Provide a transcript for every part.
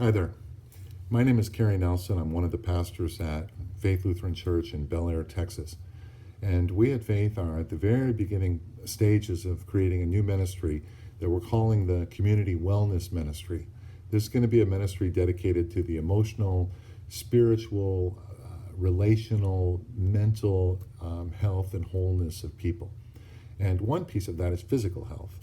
Hi there. My name is Kerry Nelson. I'm one of the pastors at Faith Lutheran Church in Bel Air, Texas. And we at Faith are at the very beginning stages of creating a new ministry that we're calling the Community Wellness Ministry. This is going to be a ministry dedicated to the emotional, spiritual, relational, mental health and wholeness of people. And one piece of that is physical health.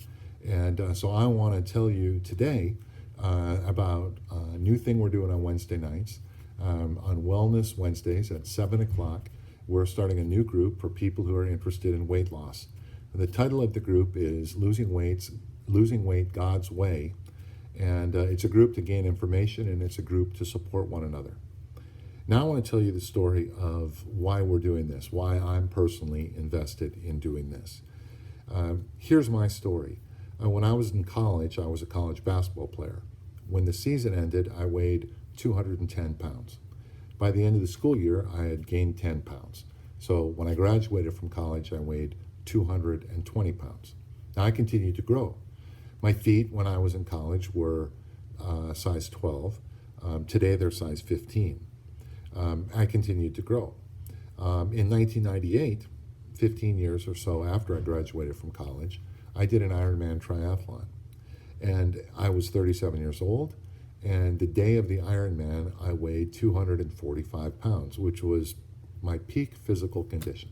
And so I want to tell you today about a new thing we're doing on Wednesday nights. On Wellness Wednesdays at 7 o'clock, we're starting a new group for people who are interested in weight loss. The title of the group is Losing Weight God's Way. And it's a group to gain information, and it's a group to support one another. Now I want to tell you the story of why we're doing this, why I'm personally invested in doing this. Here's my story. When I was in college, I was a college basketball player. When the season ended, I weighed 210 pounds. By the end of the school year, I had gained 10 pounds. So when I graduated from college, I weighed 220 pounds. Now I continued to grow. My feet when I was in college were size 12. Today they're size 15. I continued to grow. In 1998, 15 years or so after I graduated from college, I did an Ironman triathlon. And I was 37 years old. And the day of the Ironman, I weighed 245 pounds, which was my peak physical condition.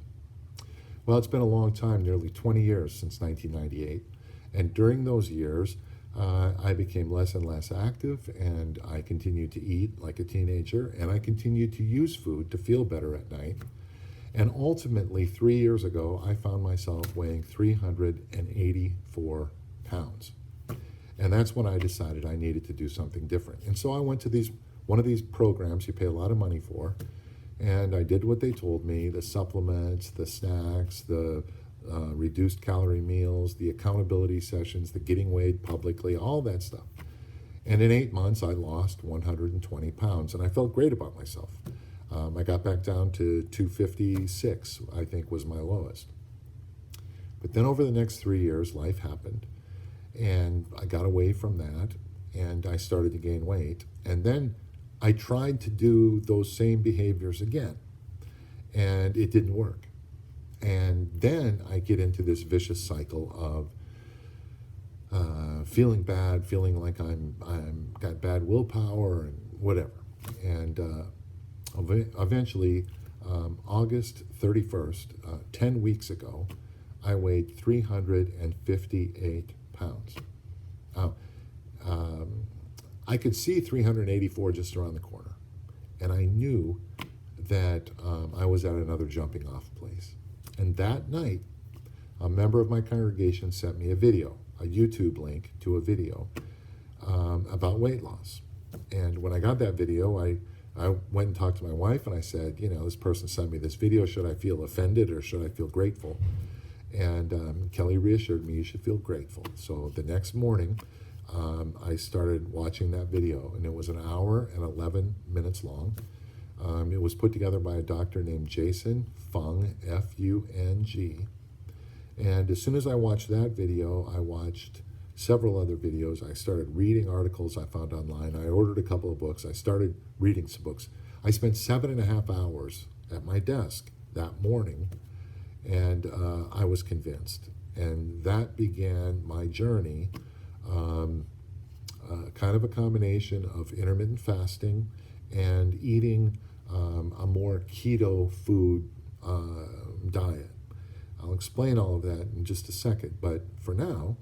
Well, it's been a long time, nearly 20 years since 1998. And during those years, I became less and less active, and I continued to eat like a teenager, and I continued to use food to feel better at night. And ultimately, 3 years ago, I found myself weighing 384 pounds. And that's when I decided I needed to do something different. And so I went to one of these programs you pay a lot of money for, and I did what they told me, the supplements, the snacks, the reduced calorie meals, the accountability sessions, the getting weighed publicly, all that stuff. And in 8 months, I lost 120 pounds, and I felt great about myself. I got back down to 256, I think was my lowest. But then over the next 3 years, life happened, and I got away from that, and I started to gain weight. And then I tried to do those same behaviors again, and it didn't work. And then I get into this vicious cycle of feeling bad, feeling like I'm got bad willpower and whatever. And eventually, August 31st, 10 weeks ago, I weighed 358 pounds. Now, I could see 384 just around the corner, and I knew that I was at another jumping off place. And that night, a member of my congregation sent me a video, a YouTube link to a video about weight loss. And when I got that video, I went and talked to my wife, and I said, this person sent me this video. Should I feel offended or should I feel grateful? And Kelly reassured me you should feel grateful. So the next morning, I started watching that video, and it was an hour and 11 minutes long. It was put together by a doctor named Jason Fung, F-U-N-G. And as soon as I watched that video, I watched several other videos. I started reading articles I found online. I ordered a couple of books. I started reading some books. I spent 7.5 hours at my desk that morning, and I was convinced. And that began my journey, kind of a combination of intermittent fasting and eating a more keto food diet. I'll explain all of that in just a second, but for now,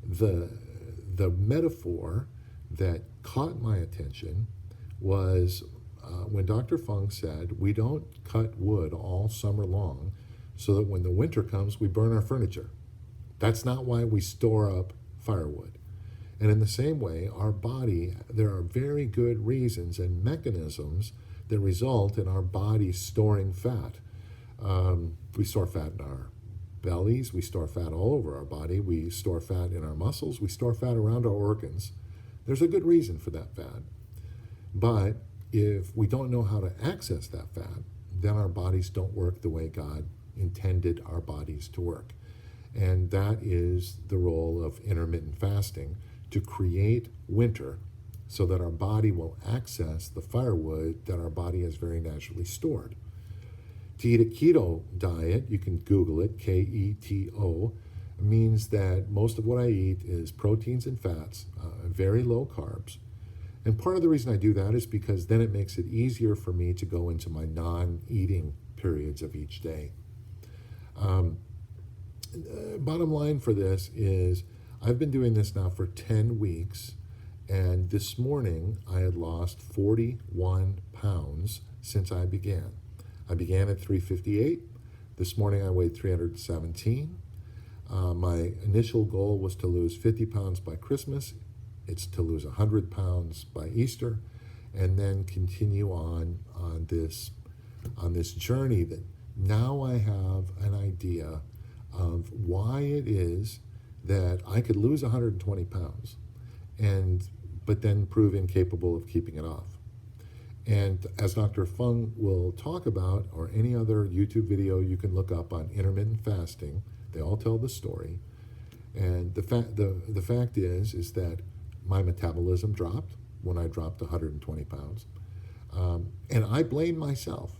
the metaphor that caught my attention was when Dr. Fung said, we don't cut wood all summer long so that when the winter comes, we burn our furniture. That's not why we store up firewood. And in the same way, our body, there are very good reasons and mechanisms that result in our body storing fat. We store fat in our bellies, we store fat all over our body, we store fat in our muscles, we store fat around our organs. There's a good reason for that fat. But if we don't know how to access that fat, then our bodies don't work the way God intended our bodies to work. And that is the role of intermittent fasting, to create winter so that our body will access the firewood that our body has very naturally stored. To eat a keto diet, you can Google it, Keto, means that most of what I eat is proteins and fats, very low carbs. And part of the reason I do that is because then it makes it easier for me to go into my non-eating periods of each day. Bottom line for this is I've been doing this now for 10 weeks, and this morning I had lost 41 pounds since I began. I began at 358. This morning I weighed 317. My initial goal was to lose 50 pounds by Christmas. It's to lose 100 pounds by Easter, and then continue on this journey that now I have an idea of why it is that I could lose 120 pounds but then prove incapable of keeping it off. And as Dr. Fung will talk about, or any other YouTube video you can look up on intermittent fasting, they all tell the story. And the fact is that my metabolism dropped when I dropped 120 pounds. And I blame myself.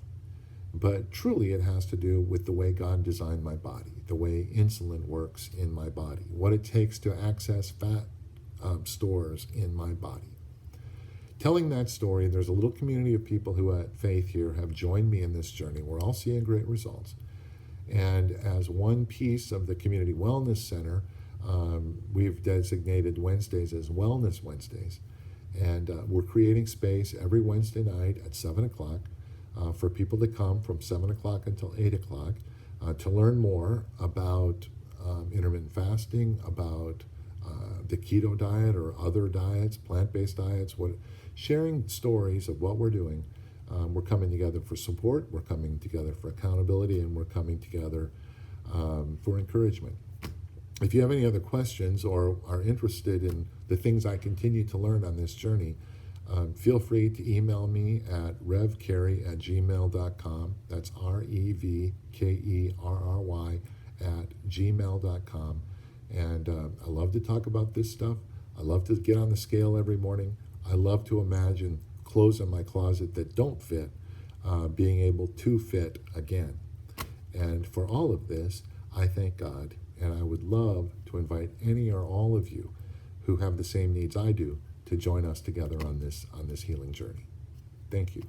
But truly it has to do with the way God designed my body, the way insulin works in my body, what it takes to access fat stores in my body. Telling that story, there's a little community of people who at Faith here have joined me in this journey. We're all seeing great results. And as one piece of the Community Wellness Center, we've designated Wednesdays as Wellness Wednesdays. And we're creating space every Wednesday night at 7 o'clock for people to come from 7 o'clock until 8 o'clock to learn more about intermittent fasting, about the keto diet or other diets, plant-based diets, sharing stories of what we're doing. We're coming together for support, we're coming together for accountability, and we're coming together for encouragement. If you have any other questions or are interested in the things I continue to learn on this journey, feel free to email me at revkerry@gmail.com. That's REVKERRY@gmail.com. And I love to talk about this stuff. I love to get on the scale every morning. I love to imagine clothes in my closet that don't fit being able to fit again. And for all of this, I thank God. And I would love to invite any or all of you who have the same needs I do to join us together on this healing journey. Thank you.